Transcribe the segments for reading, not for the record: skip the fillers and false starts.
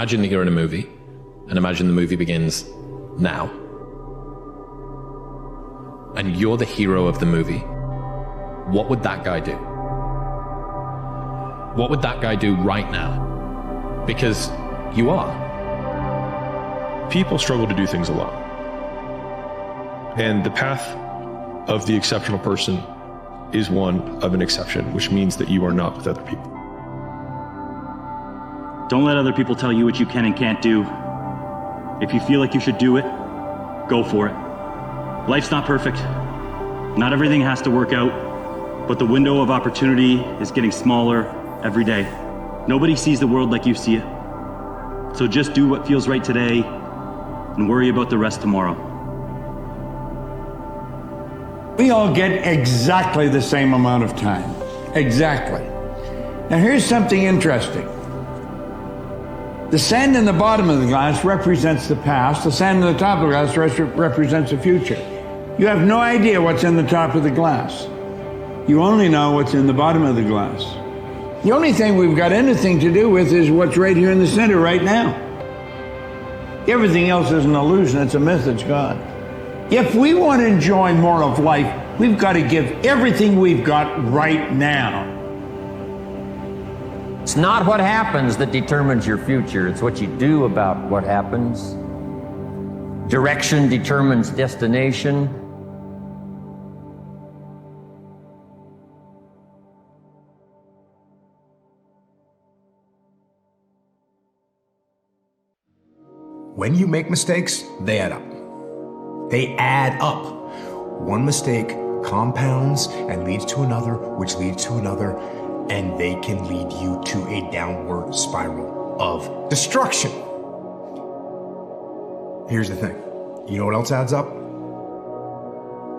imagine that you're in a movie, and imagine the movie begins now. And you're the hero of the movie. What would that guy do? What would that guy do right now? Because you are. People struggle to do things alone. And the path of the exceptional person is one of an exception, which means that you are not with other people. Don't let other people tell you what you can and can't do. If you feel like you should do it, go for it. Life's not perfect. Not everything has to work out, but the window of opportunity is getting smaller every day. Nobody sees the world like you see it. So just do what feels right today and worry about the rest tomorrow. We all get exactly the same amount of time. Exactly. Now here's something interesting. The sand in the bottom of the glass represents the past. The sand in the top of the glass represents the future. You have no idea what's in the top of the glass. You only know what's in the bottom of the glass. The only thing we've got anything to do with is what's right here in the center right now. Everything else is an illusion. It's a myth. It's gone. If we want to enjoy more of life, we've got to give everything we've got right now. It's not what happens that determines your future. It's what you do about what happens. Direction determines destination. When you make mistakes, they add up. They add up. One mistake compounds and leads to another, which leads to another, and they can lead you to a downward spiral of destruction. Here's the thing. You know what else adds up?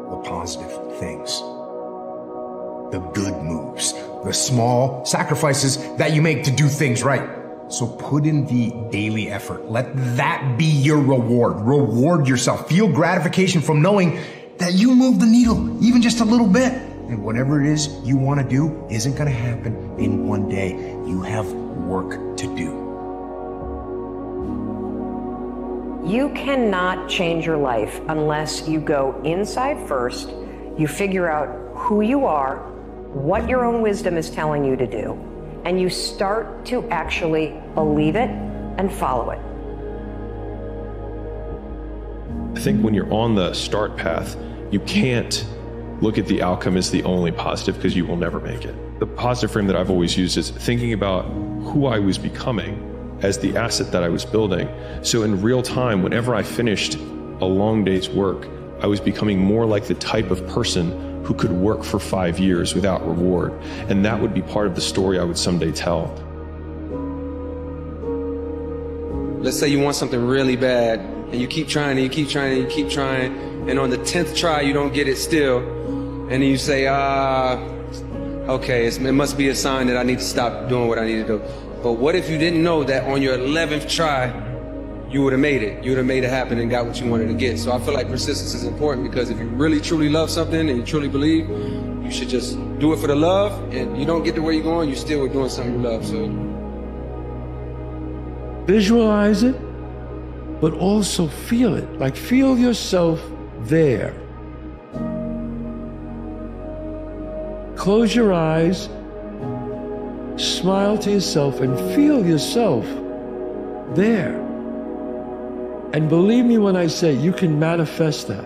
The positive things. The good moves. The small sacrifices that you make to do things right. So put in the daily effort. Let that be your reward. Reward yourself. Feel gratification from knowing that you moved the needle even just a little bit. And whatever it is you want to do isn't going to happen in one day. You have work to do. You cannot change your life unless you go inside first, you figure out who you are, what your own wisdom is telling you to do, and you start to actually believe it and follow it. I think when you're on the start path, you can't look at the outcome as the only positive because you will never make it. The positive frame that I've always used is thinking about who I was becoming as the asset that I was building. So in real time, whenever I finished a long day's work, I was becoming more like the type of person who could work for 5 years without reward. And that would be part of the story I would someday tell. Let's say you want something really bad, and you keep trying, and you keep trying, and you keep trying, and on the 10th try, you don't get it still. And then you say, okay, it must be a sign that I need to stop doing what I need to do. But what if you didn't know that on your 11th try, you would have made it. You would have made it happen and got what you wanted to get. So I feel like persistence is important because if you really truly love something and you truly believe, you should just do it for the love, and you don't get to where you're going, you still are doing something you love. So visualize it, but also feel it. Like feel yourself there. Close your eyes, smile to yourself, and feel yourself there. And believe me when I say you can manifest that.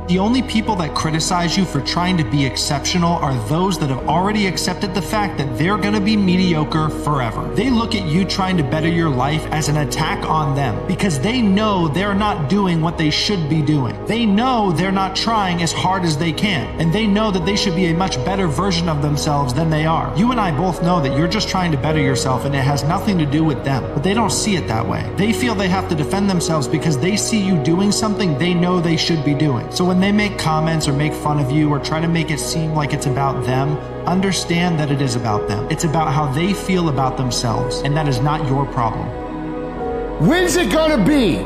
The only people that criticize you for trying to be exceptional are those that have already accepted the fact that they're going to be mediocre forever. They look at you trying to better your life as an attack on them because they know they're not doing what they should be doing. They know they're not trying as hard as they can, and they know that they should be a much better version of themselves than they are. You and I both know that you're just trying to better yourself and it has nothing to do with them, but they don't see it that way. They feel they have to defend themselves because they see you doing something they know they should be doing. So when they make comments or make fun of you or try to make it seem like it's about them, understand that it is about them. It's about how they feel about themselves, and that is not your problem. When's it gonna be?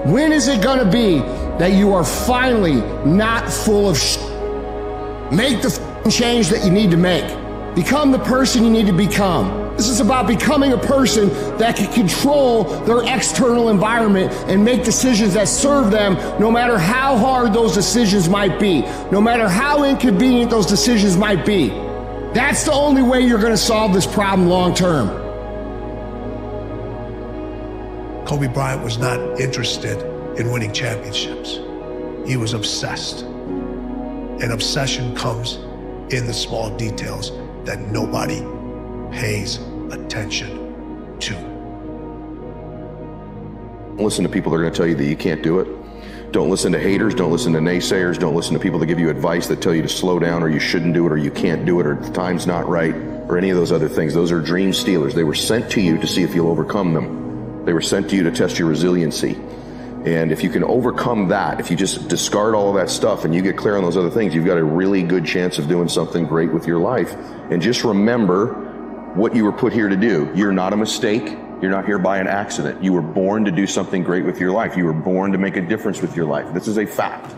When is it gonna be that you are finally not full of Make the change that you need to make. Become the person you need to become. This is about becoming a person that can control their external environment and make decisions that serve them, no matter how hard those decisions might be, no matter how inconvenient those decisions might be. That's the only way you're going to solve this problem long term. Kobe Bryant was not interested in winning championships. He was obsessed. And obsession comes in the small details that nobody pays attention to. Listen to people that are going to tell you that you can't do it. Don't listen to haters, don't listen to naysayers, don't listen to people that give you advice that tell you to slow down or you shouldn't do it or you can't do it or the time's not right or any of those other things. Those are dream stealers. They were sent to you to see if you'll overcome them. They were sent to you to test your resiliency. And if you can overcome that, if you just discard all of that stuff and you get clear on those other things, you've got a really good chance of doing something great with your life. And just remember what you were put here to do. You're not a mistake. You're not here by an accident. You were born to do something great with your life. You were born to make a difference with your life. This is a fact.